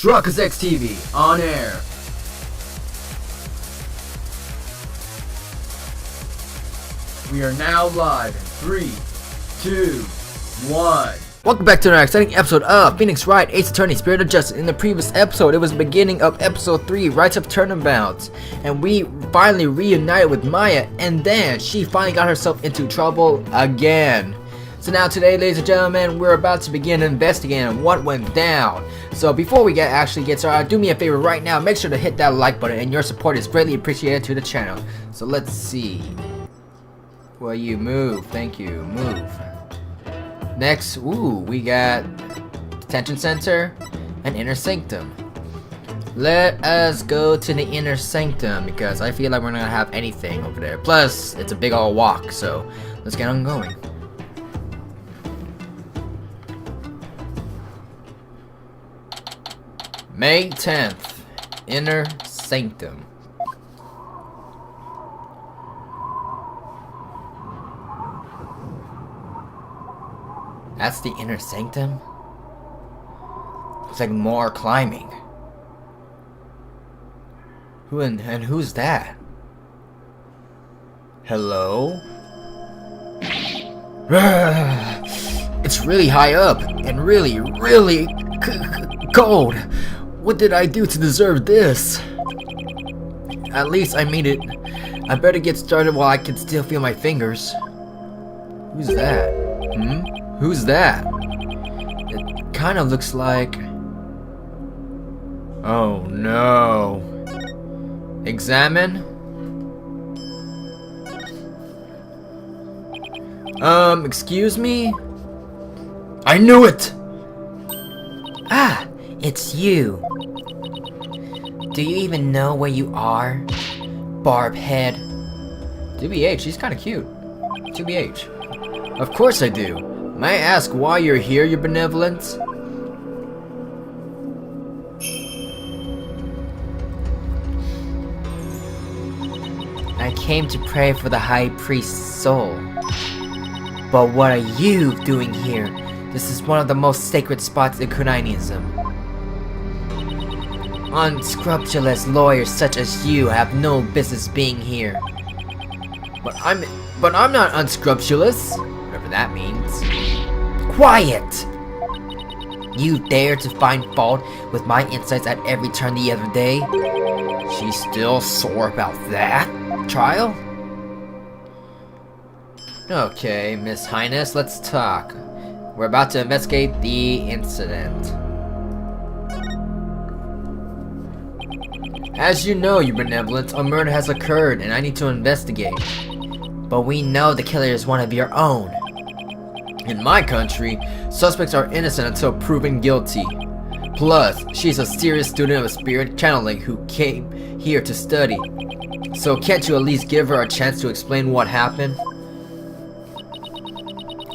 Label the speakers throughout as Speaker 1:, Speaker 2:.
Speaker 1: Truckers X TV on air. We are now live in 3, 2, 1. Welcome back to another exciting episode of Phoenix Wright, Ace Attorney, Spirit of Justice. In the previous episode, it was the beginning of episode 3, Rights of Turnabouts. And we finally reunited with Maya, and then she finally got herself into trouble again. So now today, ladies and gentlemen, we're about to begin investigating what went down. So before we actually get started, do me a favor right now, make sure to hit that like button, and your support is greatly appreciated to the channel. So let's see. Well, you move. Thank you. Move. Next, we got detention center and inner sanctum. Let us go to the inner sanctum because I feel like we're not gonna have anything over there. Plus, it's a big old walk, so let's get on going. May 10th, inner sanctum. That's the inner sanctum? It's like more climbing. Who's that? Hello? It's really high up and really cold. What did I do to deserve this? At least I made it. I better get started while I can still feel my fingers. Who's that? Who's that? It kind of looks like... Oh no. Examine? Excuse me? I knew it!
Speaker 2: Ah, it's you. Do you even know where you are? Barb head.
Speaker 1: TBH, she's kind of cute. TBH. Of course I do. May I ask why you're here, your benevolence?
Speaker 2: I came to pray for the High Priest's soul. But what are you doing here? This is one of the most sacred spots in Khura'ism. Unscrupulous lawyers such as you have no business being here.
Speaker 1: But I'm not unscrupulous, whatever that means.
Speaker 2: Quiet! You dare to find fault with my insights at every turn the other day?
Speaker 1: She's still sore about that trial? Okay, Miss Highness, let's talk. We're about to investigate the incident. As you know, your benevolence, a murder has occurred and I need to investigate.
Speaker 2: But we know the killer is one of your own.
Speaker 1: In my country, suspects are innocent until proven guilty. Plus, she's a serious student of spirit channeling who came here to study. So can't you at least give her a chance to explain what happened?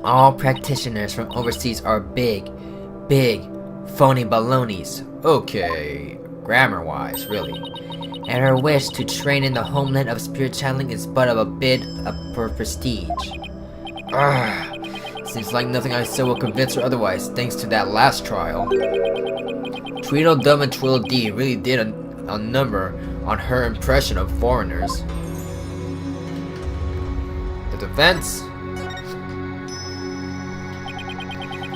Speaker 2: All practitioners from overseas are big, phony balonies.
Speaker 1: Okay, grammar-wise, really.
Speaker 2: And her wish to train in the homeland of spirit channeling is but of a bit for prestige.
Speaker 1: Seems like nothing I said will convince her otherwise, thanks to that last trial. Tweedledum and Tweedledee really did a number on her impression of foreigners. The defense?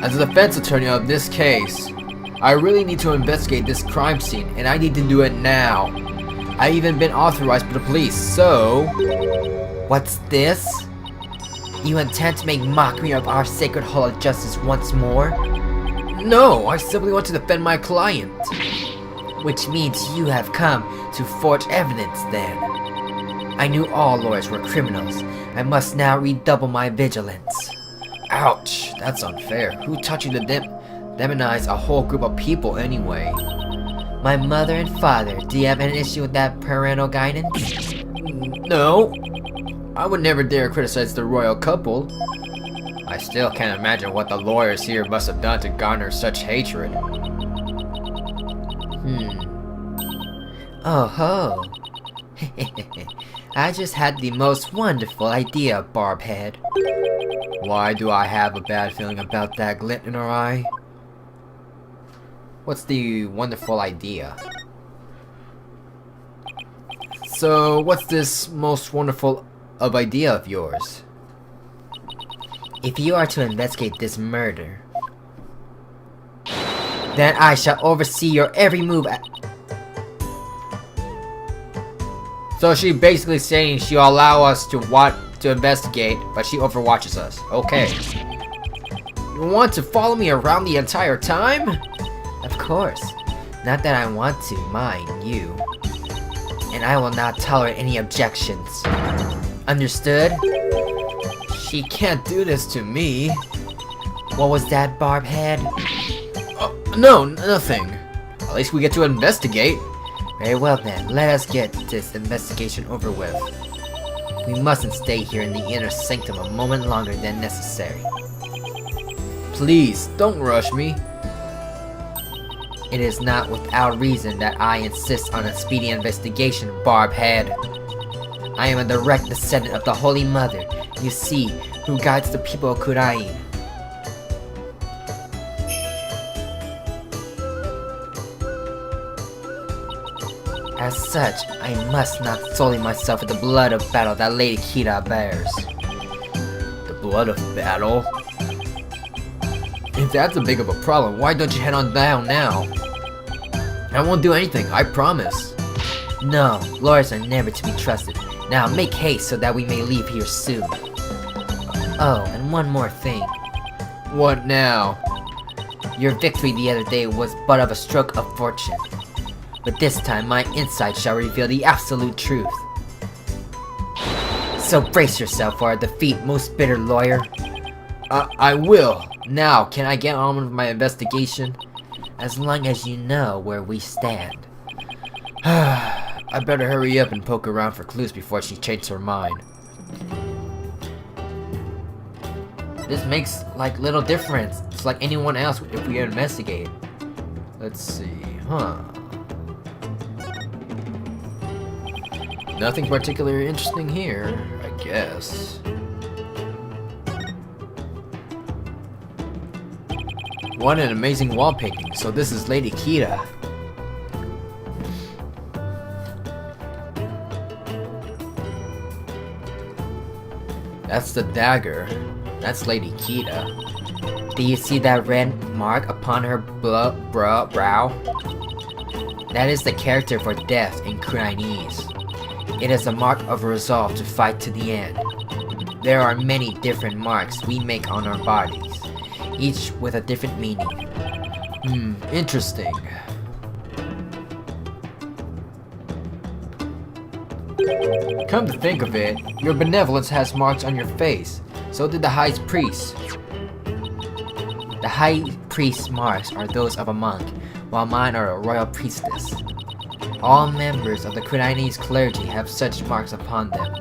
Speaker 1: As a defense attorney of this case, I really need to investigate this crime scene, and I need to do it now. I've even been authorized by the police, so...
Speaker 2: What's this? You intend to make mockery of our sacred hall of justice once more?
Speaker 1: No, I simply want to defend my client.
Speaker 2: Which means you have come to forge evidence then. I knew all lawyers were criminals. I must now redouble my vigilance.
Speaker 1: Ouch, that's unfair. Who taught you to demonize a whole group of people anyway?
Speaker 2: My mother and father. Do you have an issue with that parental guidance?
Speaker 1: No. I would never dare criticize the royal couple. I still can't imagine what the lawyers here must have done to garner such hatred.
Speaker 2: Oh ho. I just had the most wonderful idea, Barbhead.
Speaker 1: Why do I have a bad feeling about that glint in her eye? What's the wonderful idea? So, what's this most wonderful idea of yours?
Speaker 2: If you are to investigate this murder, then I shall oversee your every move.
Speaker 1: So she basically saying she'll allow us to investigate, but she overwatches us. Okay. You want to follow me around the entire time?
Speaker 2: Of course. Not that I want to, mind you. And I will not tolerate any objections. Understood?
Speaker 1: She can't do this to me.
Speaker 2: What was that, Barb Head?
Speaker 1: No, nothing. At least we get to investigate.
Speaker 2: Very well then, let us get this investigation over with. We mustn't stay here in the inner sanctum a moment longer than necessary.
Speaker 1: Please, don't rush me.
Speaker 2: It is not without reason that I insist on a speedy investigation, Barb Head. I am a direct descendant of the Holy Mother, you see, who guides the people of Khura'in. As such, I must not sully myself with the blood of battle that Lady Kita bears.
Speaker 1: The blood of battle? If that's a big of a problem, why don't you head on down now? I won't do anything, I promise.
Speaker 2: No, lawyers are never to be trusted. Now make haste so that we may leave here soon. Oh, and one more thing.
Speaker 1: What now?
Speaker 2: Your victory the other day was but of a stroke of fortune. But this time my insight shall reveal the absolute truth. So brace yourself for a defeat, most bitter lawyer.
Speaker 1: I will. Now, can I get on with my investigation?
Speaker 2: As long as you know where we stand.
Speaker 1: I better hurry up and poke around for clues before she changes her mind.
Speaker 2: This makes like little difference.
Speaker 1: It's like anyone else if we investigate. Let's see, Nothing particularly interesting here, I guess. What an amazing wall painting. So this is Lady Kita. That's the dagger. That's Lady Kita.
Speaker 2: Do you see that red mark upon her brow? That is the character for death in Khura'inese. It is a mark of resolve to fight to the end. There are many different marks we make on our bodies, each with a different meaning.
Speaker 1: Interesting. Come to think of it, your benevolence has marks on your face. So did the High Priest.
Speaker 2: The High Priest's marks are those of a monk, while mine are a royal priestess. All members of the Khura'inese clergy have such marks upon them.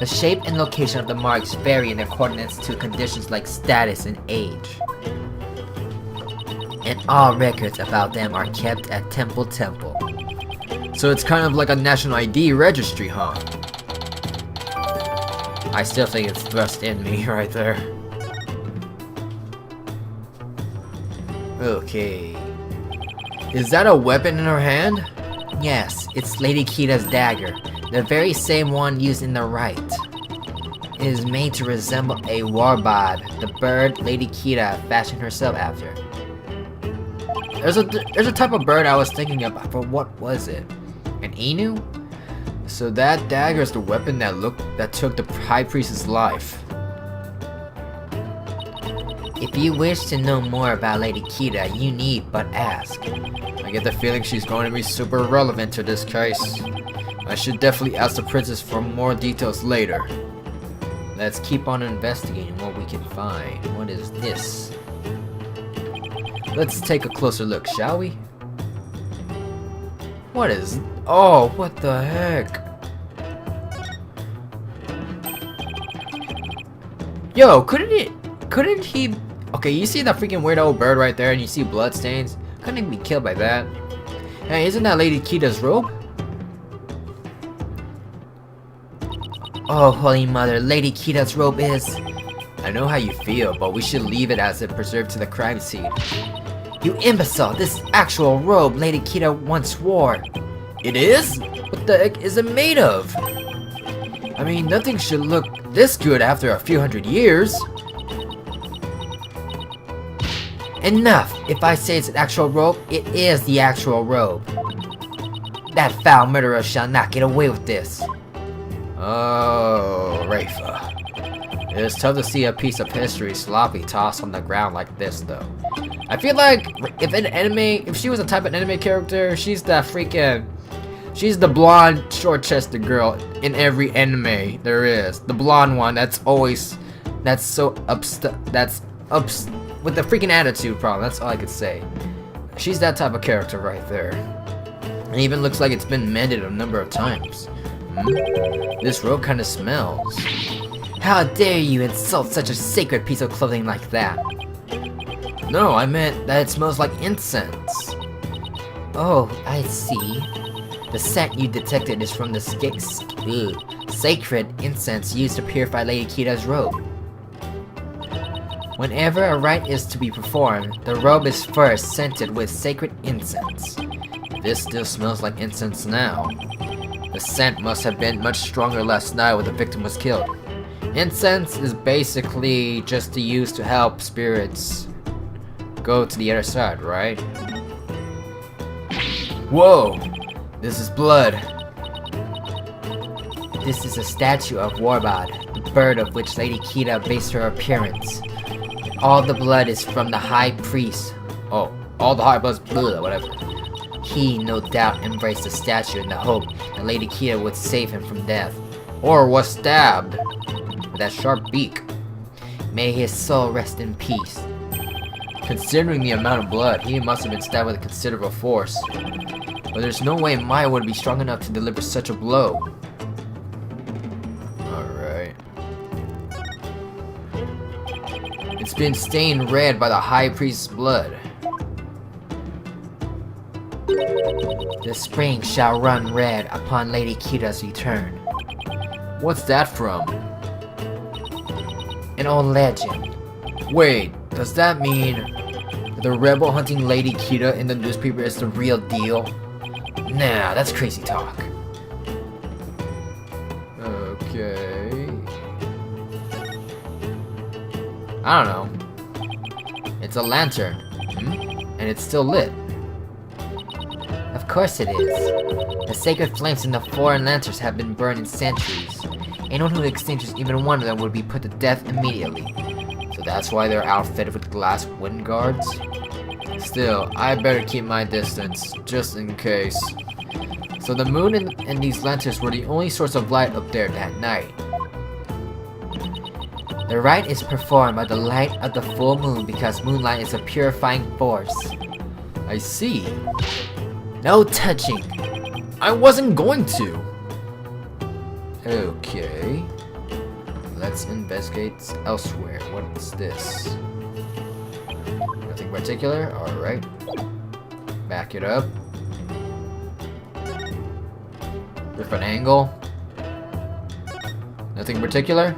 Speaker 2: The shape and location of the marks vary in accordance to conditions like status and age. And all records about them are kept at Temple.
Speaker 1: So it's kind of like a national ID registry, huh?
Speaker 2: I still think it's thrust in me right there.
Speaker 1: Okay. Is that a weapon in her hand?
Speaker 2: Yes, it's Lady Kita's dagger, the very same one used in the Wright. It is made to resemble a warbird, the bird Lady Kita fashioned herself after.
Speaker 1: There's a type of bird I was thinking about, but what was it? An emu? So that dagger is the weapon that took the High Priest's life.
Speaker 2: If you wish to know more about Lady Kita, you need but ask.
Speaker 1: I get the feeling she's going to be super relevant to this case. I should definitely ask the princess for more details later. Let's keep on investigating what we can find. What is this? Let's take a closer look, shall we? What is... Oh, what the heck? Yo, couldn't he... Okay, you see that freaking weird old bird right there and you see blood stains? Couldn't he be killed by that? Hey, isn't that Lady Kita's robe?
Speaker 2: Oh, Holy Mother, Lady Kita's robe is...
Speaker 1: I know how you feel, but we should leave it as it preserved to the crime scene.
Speaker 2: You imbecile! This is actual robe Lady Kita once wore.
Speaker 1: It is? What the heck is it made of? I mean, nothing should look this good after a few hundred years.
Speaker 2: Enough! If I say it's an actual robe, it is the actual robe. That foul murderer shall not get away with this.
Speaker 1: Oh, Rayfa. It's tough to see a piece of history sloppy tossed on the ground like this, though. I feel like if she was a type of anime character, she's the blonde, short-chested girl in every anime there is. The blonde one that's always, with the freaking attitude problem. That's all I could say. She's that type of character right there. It even looks like it's been mended a number of times. This robe kind of smells.
Speaker 2: How dare you insult such a sacred piece of clothing like that?
Speaker 1: No, I meant that it smells like incense.
Speaker 2: Oh, I see. The scent you detected is from the sacred incense used to purify Lady Kita's robe. Whenever a rite is to be performed, the robe is first scented with sacred incense.
Speaker 1: This still smells like incense now. The scent must have been much stronger last night when the victim was killed. Incense is basically just used to help spirits go to the other side, right? Whoa! This is blood.
Speaker 2: This is a statue of Warbad, the bird of which Lady Kita based her appearance. All the blood is from the High Priest.
Speaker 1: Oh, all the high blood's blood, whatever.
Speaker 2: He, no doubt, embraced the statue in the hope that Lady Kita would save him from death.
Speaker 1: Or was stabbed with that sharp beak.
Speaker 2: May his soul rest in peace.
Speaker 1: Considering the amount of blood, he must have been stabbed with a considerable force. But there's no way Maya would be strong enough to deliver such a blow. Alright. It's been stained red by the High Priest's blood.
Speaker 2: The spring shall run red upon Lady Kita's return.
Speaker 1: What's that from?
Speaker 2: An old legend.
Speaker 1: Wait, does that mean the rebel hunting Lady Kita in the newspaper is the real deal?
Speaker 2: Nah, that's crazy talk.
Speaker 1: Okay. I don't know. It's a lantern. And it's still lit.
Speaker 2: Of course it is. The sacred flames in the foreign lanterns have been burned in centuries. Anyone who extinguishes even one of them would be put to death immediately.
Speaker 1: So that's why they're outfitted with glass wind guards? Still, I better keep my distance, just in case. So the moon and these lanterns were the only source of light up there that night.
Speaker 2: The rite is performed by the light of the full moon because moonlight is a purifying force.
Speaker 1: I see.
Speaker 2: No touching.
Speaker 1: I wasn't going to. Okay. Let's investigate elsewhere. What's this? Nothing particular? Alright. Back it up. Different angle. Nothing particular?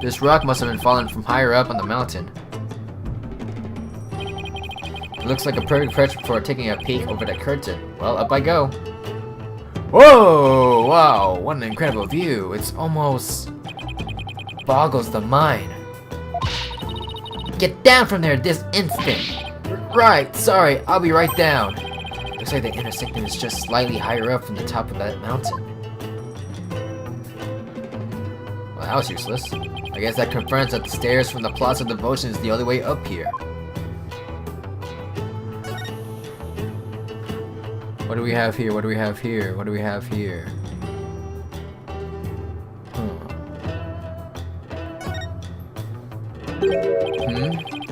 Speaker 1: This rock must have been fallen from higher up on the mountain. It looks like a perfect perch for taking a peek over the curtain. Well, up I go. Whoa! Wow, what an incredible view. It's almost boggles the mind.
Speaker 2: Get down from there this instant!
Speaker 1: Right, sorry, I'll be right down. Looks like the inner sanctum is just slightly higher up from the top of that mountain. Well, that was useless. I guess that confirms that the stairs from the Plaza of Devotion is the only way up here. What do we have here? What do we have here? What do we have here?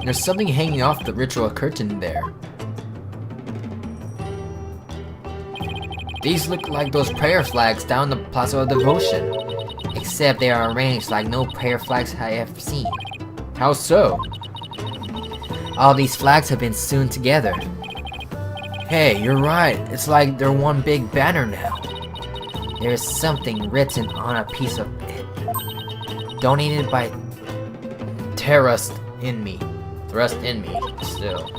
Speaker 1: There's something hanging off the ritual curtain there. These look like those prayer flags down the Plaza of Devotion.
Speaker 2: Except they are arranged like no prayer flags I have seen.
Speaker 1: How so?
Speaker 2: All these flags have been sewn together.
Speaker 1: Hey, you're right. It's like they're one big banner now.
Speaker 2: There is something written on a piece of it. Donated by
Speaker 1: Thrust in me. Still.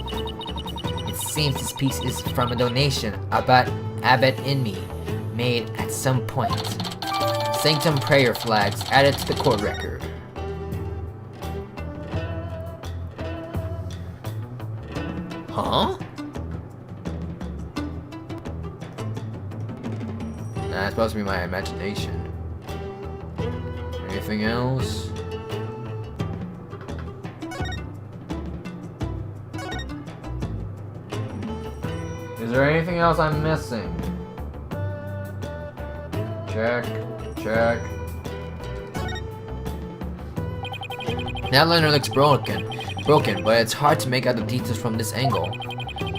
Speaker 2: seems this piece is from a donation about Abbot Inmi made at some point. Sanctum prayer flags added to the court record. Huh? Nah, it's supposed to be my imagination. Anything else? Is there anything else I'm missing? Check. Check. That lantern looks broken, but it's hard to make out the details from this angle.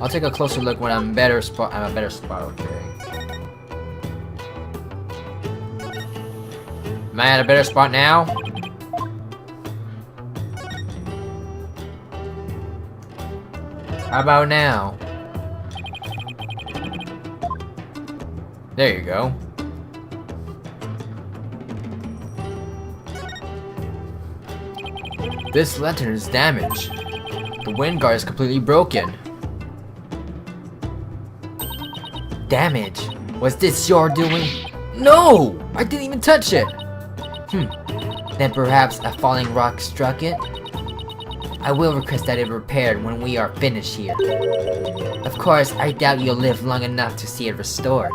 Speaker 2: I'll take a closer look when I'm a better spot. Okay. Am I at a better spot now? How about now? There you go. This lantern is damaged. The wind guard is completely broken. Damage? Was this your doing? No! I didn't even touch it! Then perhaps a falling rock struck it? I will request that it repaired when we are finished here. Of course, I doubt you'll live long enough to see it restored.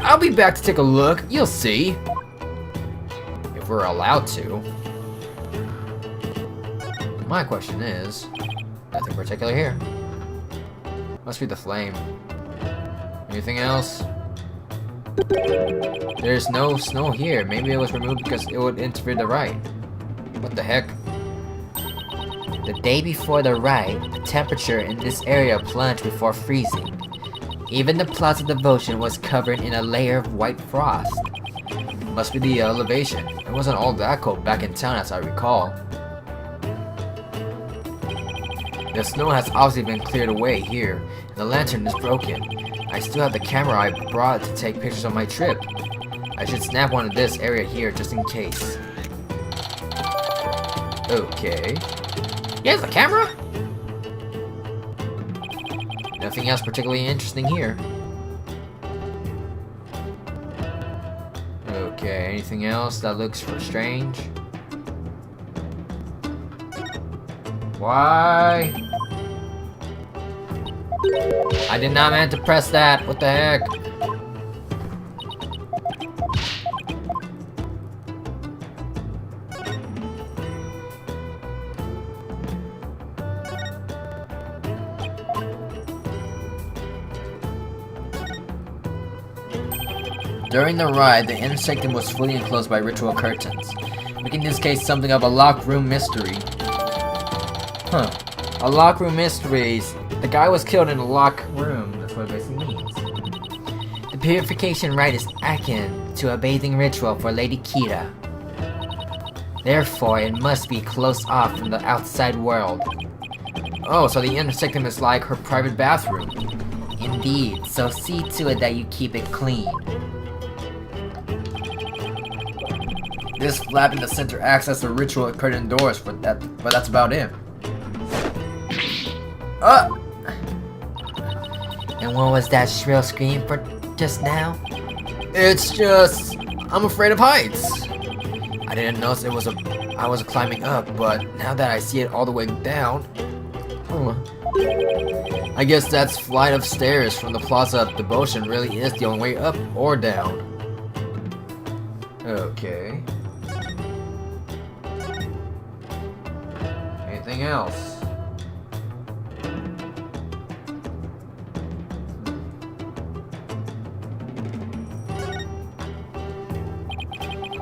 Speaker 2: I'll be back to take a look, you'll see. If we're allowed to. My question is, nothing particular here. Must be the flame. Anything else? There's no snow here. Maybe it was removed because it would interfere the Wright. What the heck? The day before the Wright, the temperature in this area plunged before freezing. Even the Plaza Devotion was covered in a layer of white frost. Must be the elevation. It wasn't all that cold back in town as I recall. The snow has obviously been cleared away here, and the lantern is broken. I still have the camera I brought to take pictures of my trip. I should snap one of this area here just in case. Okay. Here's the camera? Nothing else particularly interesting here. Okay, anything else that looks strange? Why? I did not mean to press that. What the heck? During the ride, the inner sanctum was fully enclosed by ritual curtains, making this case something of a locked room mystery. Huh. A locked room mysteries. The guy was killed in a locked room. That's what it basically means. The purification rite is akin to a bathing ritual for Lady Kita. Therefore, it must be closed off from the outside world. Oh, so the inner sanctum is like her private bathroom. Indeed, so see to it that you keep it clean. This flap in the center acts as the ritual curtain doors, but that's about it. And what was that shrill scream for just now? It's just... I'm afraid of heights. I didn't notice I was climbing up, but now that I see it all the way down... I guess that's flight of stairs from the Plaza of Devotion really is the only way up or down. Okay. Anything else?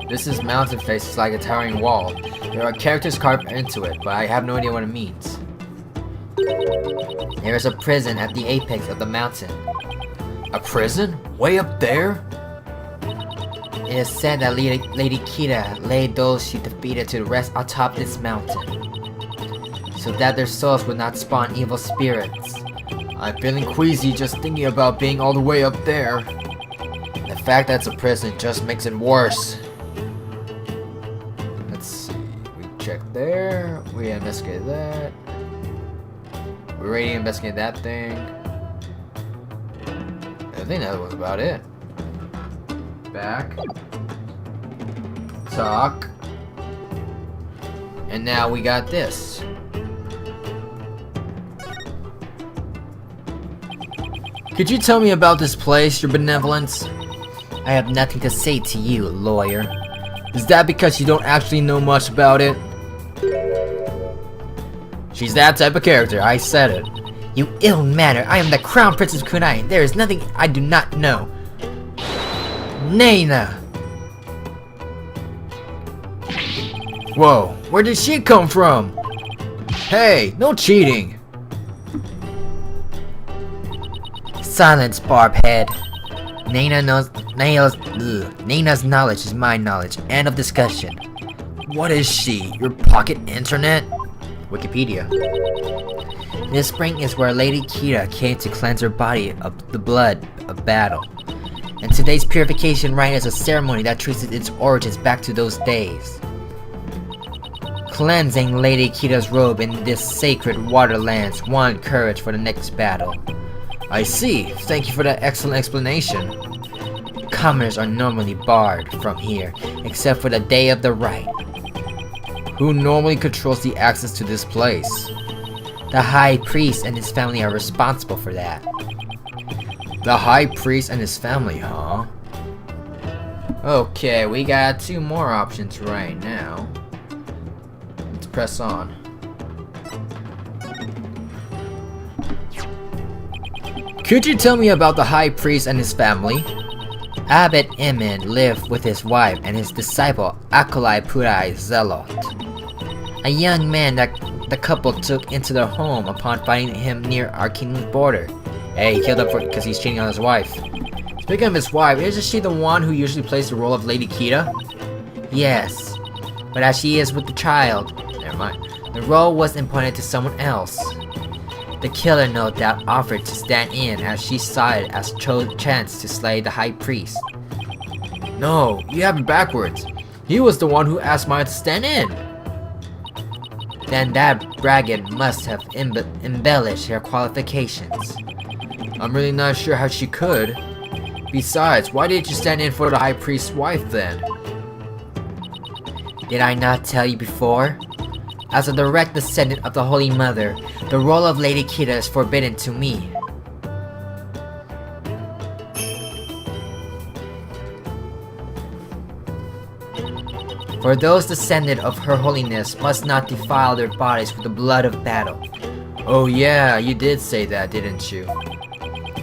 Speaker 2: This is mountain face. It's like a towering wall. There are characters carved into it, but I have no idea what it means. There is a prison at the apex of the mountain. A prison? Way up there? It is said that Lady Kita laid those she defeated to rest atop this mountain, so that their souls would not spawn evil spirits. I'm feeling queasy just thinking about being all the way up there. The fact that it's a prison just makes it worse. Let's see. We checked there. We investigated that. We already investigated that thing. I think that was about it. Back. Talk. And now we got this.
Speaker 1: Could you tell me about this place, your benevolence?
Speaker 2: I have nothing to say to you, lawyer.
Speaker 1: Is that because you don't actually know much about it? She's that type of character, I said it.
Speaker 2: You ill manner, I am the Crown Princess of Khura'in. There is nothing I do not know.
Speaker 1: Nana! Whoa, where did she come from? Hey, no cheating!
Speaker 2: Silence, Barbhead. Nana's knowledge is my knowledge. End of discussion.
Speaker 1: What is she? Your pocket internet?
Speaker 2: Wikipedia. This spring is where Lady Kira came to cleanse her body of the blood of battle. And today's purification rite is a ceremony that traces its origins back to those days. Cleansing Lady Kira's robe in this sacred waterlands won courage for the next battle.
Speaker 1: I see. Thank you for that excellent explanation.
Speaker 2: Commoners are normally barred from here, except for the day of the rite.
Speaker 1: Who normally controls the access to this place?
Speaker 2: The High Priest and his family are responsible for that.
Speaker 1: The High Priest and his family, huh?
Speaker 2: Okay, we got 2 more options right now. Let's press on.
Speaker 1: Could you tell me about the High Priest and his family?
Speaker 2: Abbot Emin lived with his wife and his disciple Akolai Purai Zelot. A young man that the couple took into their home upon finding him near our kingdom's border.
Speaker 1: Hey, he killed him because he's cheating on his wife. Speaking of his wife, isn't she the one who usually plays the role of Lady Kira?
Speaker 2: Yes, but as she is with the child,
Speaker 1: never mind.
Speaker 2: The role was appointed to someone else. The killer no doubt offered to stand in as she saw it as chance to slay the High Priest.
Speaker 1: No, you have it backwards. He was the one who asked Maya to stand in.
Speaker 2: Then that braggart must have embellished her qualifications.
Speaker 1: I'm really not sure how she could. Besides, why didn't you stand in for the High Priest's wife then?
Speaker 2: Did I not tell you before? As a direct descendant of the Holy Mother, the role of Lady Kira is forbidden to me. For those descendant of Her Holiness must not defile their bodies with the blood of battle.
Speaker 1: Oh yeah, you did say that, didn't you?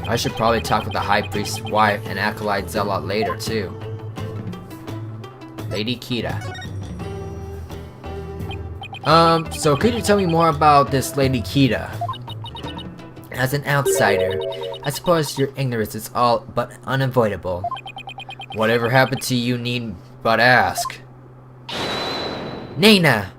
Speaker 1: I should probably talk with the High Priest's wife and Acolyte Zealot later too.
Speaker 2: Lady Kira.
Speaker 1: So could you tell me more about this Lady Kira?
Speaker 2: As an outsider, I suppose your ignorance is all but unavoidable.
Speaker 1: Whatever happened to you need but ask.
Speaker 2: Nana!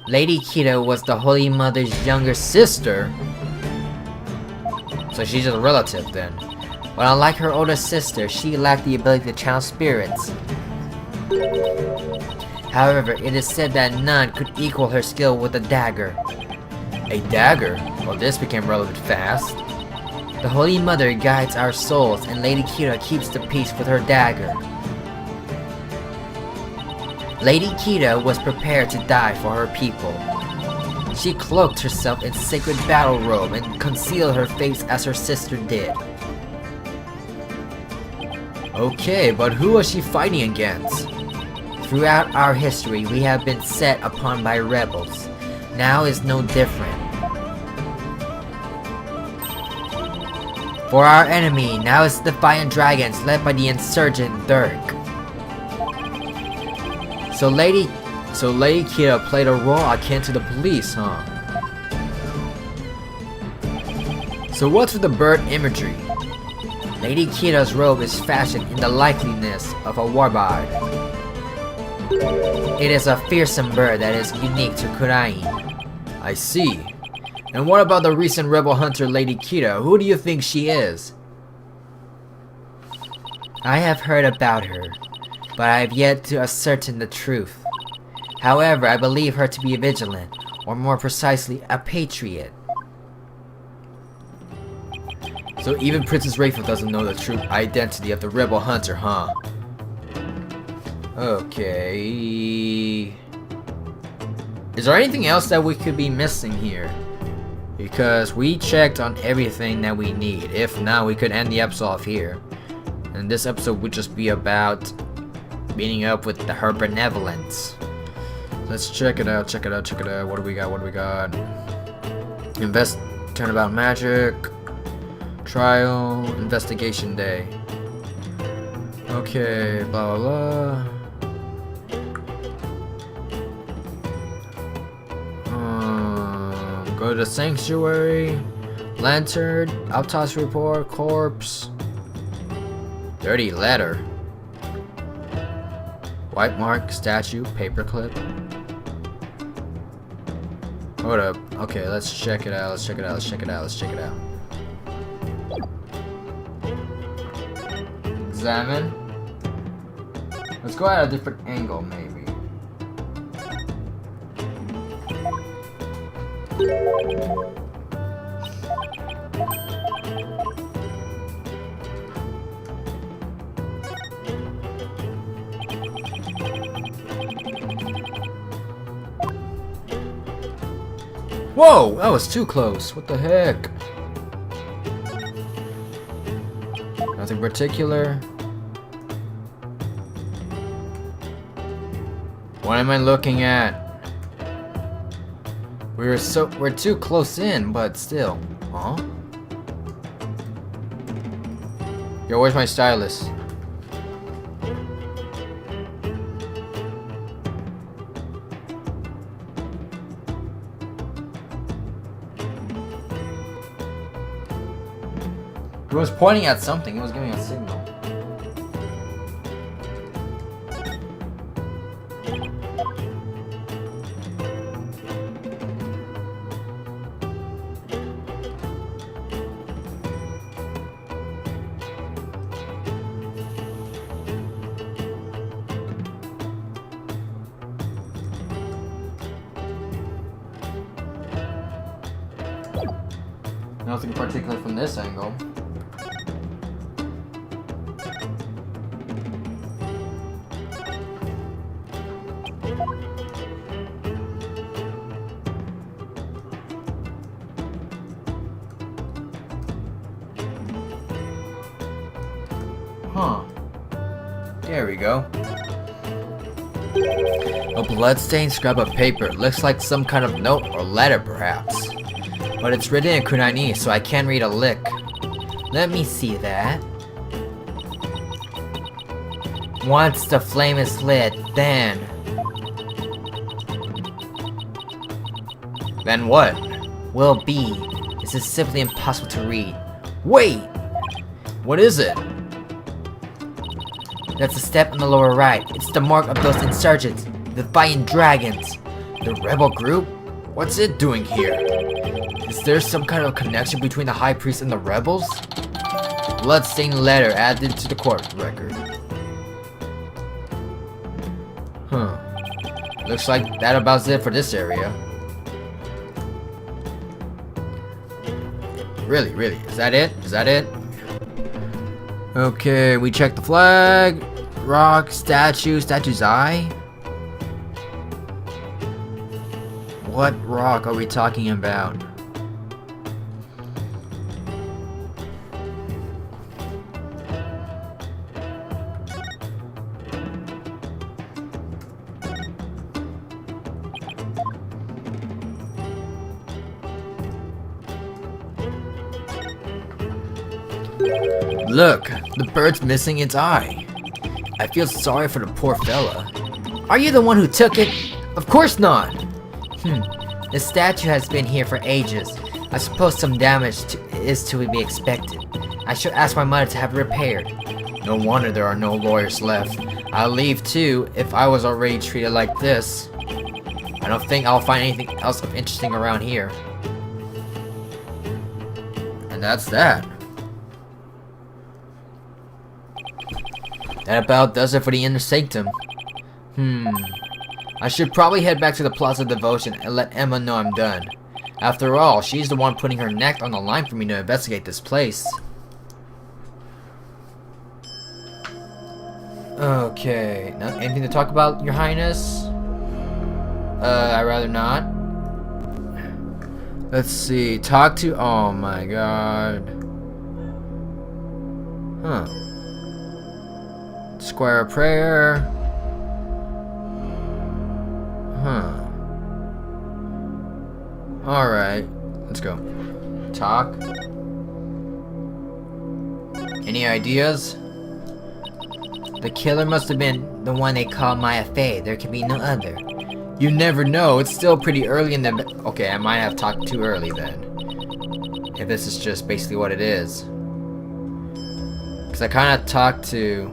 Speaker 2: Lady Kira was the Holy Mother's younger sister.
Speaker 1: So she's just a relative then.
Speaker 2: But unlike her older sister, she lacked the ability to channel spirits. However, it is said that none could equal her skill with a dagger.
Speaker 1: A dagger? Well, this became relevant fast.
Speaker 2: The Holy Mother guides our souls, and Lady Kira keeps the peace with her dagger. Lady Kira was prepared to die for her people. She cloaked herself in sacred battle robe and concealed her face as her sister did.
Speaker 1: Okay, but who was she fighting against?
Speaker 2: Throughout our history, we have been set upon by rebels. Now is no different. For our enemy, now is the Defiant Dragons led by the insurgent Dirk.
Speaker 1: So Lady Kira played a role akin to the police, huh? So what's with the bird imagery?
Speaker 2: Lady Kira's robe is fashioned in the likeness of a warbird. It is a fearsome bird that is unique to Khura'in.
Speaker 1: I see. And what about the recent rebel hunter Lady Kira? Who do you think she is?
Speaker 2: I have heard about her, but I have yet to ascertain the truth. However, I believe her to be vigilant, or more precisely, a patriot.
Speaker 1: So even Princess Rayfa doesn't know the true identity of the rebel hunter, huh? Okay. Is there anything else that we could be missing here? Because we checked on everything that we need. If not, we could end the episode off here. And this episode would just be about meeting up with her benevolence. Let's check it out, check it out, check it out. What do we got? What do we got? Turnabout magic. Trial. Investigation day. Okay, blah blah blah. Go to the sanctuary. Lantern. Autopsy report. Corpse. Dirty letter. White mark. Statue. Paperclip. Hold up. Okay, let's check it out. Let's check it out. Let's check it out. Let's check it out. Examine. Let's go at a different angle, maybe. Whoa! That was too close. What the heck? Nothing particular. What am I looking at? We're too close in, but still. Huh? Yo, where's my stylus? He was pointing at something. He was giving a signal. Nothing particular from this angle. Huh. There we go. A bloodstained scrap of paper. Looks like some kind of note or letter, perhaps. But it's written in Khura'in, so I can't read a lick. Let me see that. Once the flame is lit, then... Then what? Will be. This is simply impossible to read. Wait! What is it? That's a step on the lower right. It's the mark of those insurgents, the Fighting Dragons. The rebel group? What's it doing here? Is there some kind of connection between the High Priest and the rebels? Bloodstained letter added to the court record. Huh. Looks like that about it for this area. Really? Is that it? Is that it? Okay, we checked the flag. Rock, statue's eye. What rock are we talking about? Look, the bird's missing its eye. I feel sorry for the poor fella. Are you the one who took it? Of course not! The statue has been here for ages. I suppose some damage is to be expected. I should ask my mother to have it repaired. No wonder there are no lawyers left. I'll leave too if I was already treated like this. I don't think I'll find anything else of interesting around here. And that's that. That about does it for the inner sanctum. I
Speaker 2: I should probably head back to the Plaza of Devotion and let Emma know I'm done. After all, she's the one putting her neck on the line for me to investigate this place. Okay, anything to talk about, Your Highness? I'd rather not. Let's see, talk to, oh my god. Huh. Square of Prayer. Huh. Alright, let's go. Talk. Any ideas? The killer must have been the one they call Maya Fey. There can be no other. You never know. It's still pretty early in the... Okay, I might have talked too early then. If this is just basically what it is. Because I kind of talked to...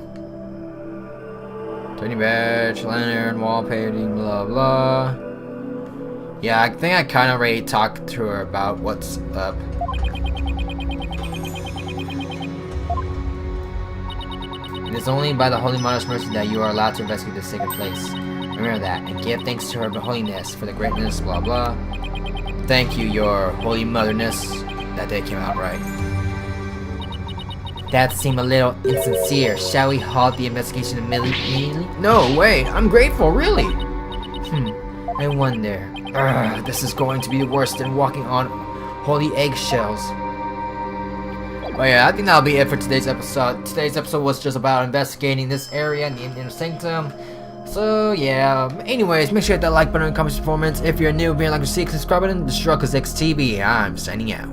Speaker 2: Tony Badge, lantern, wall painting, blah blah. Yeah, I think I kind of already talked to her about what's up. It is only by the Holy Mother's mercy that you are allowed to investigate this sacred place. Remember that, and give thanks to her holiness for the greatness, blah blah. Thank you, your holy motherness. That day came out right. That seemed a little insincere. Shall we halt the investigation immediately? No way, I'm grateful, really. I wonder. This is going to be worse than walking on holy eggshells. Oh yeah, I think that'll be it for today's episode. Today's episode was just about investigating this area in the inner sanctum. So yeah, anyways, make sure you hit that like button and comment performance. If you're new, be like to see, subscribe button, the Struggle XTV. I'm signing out.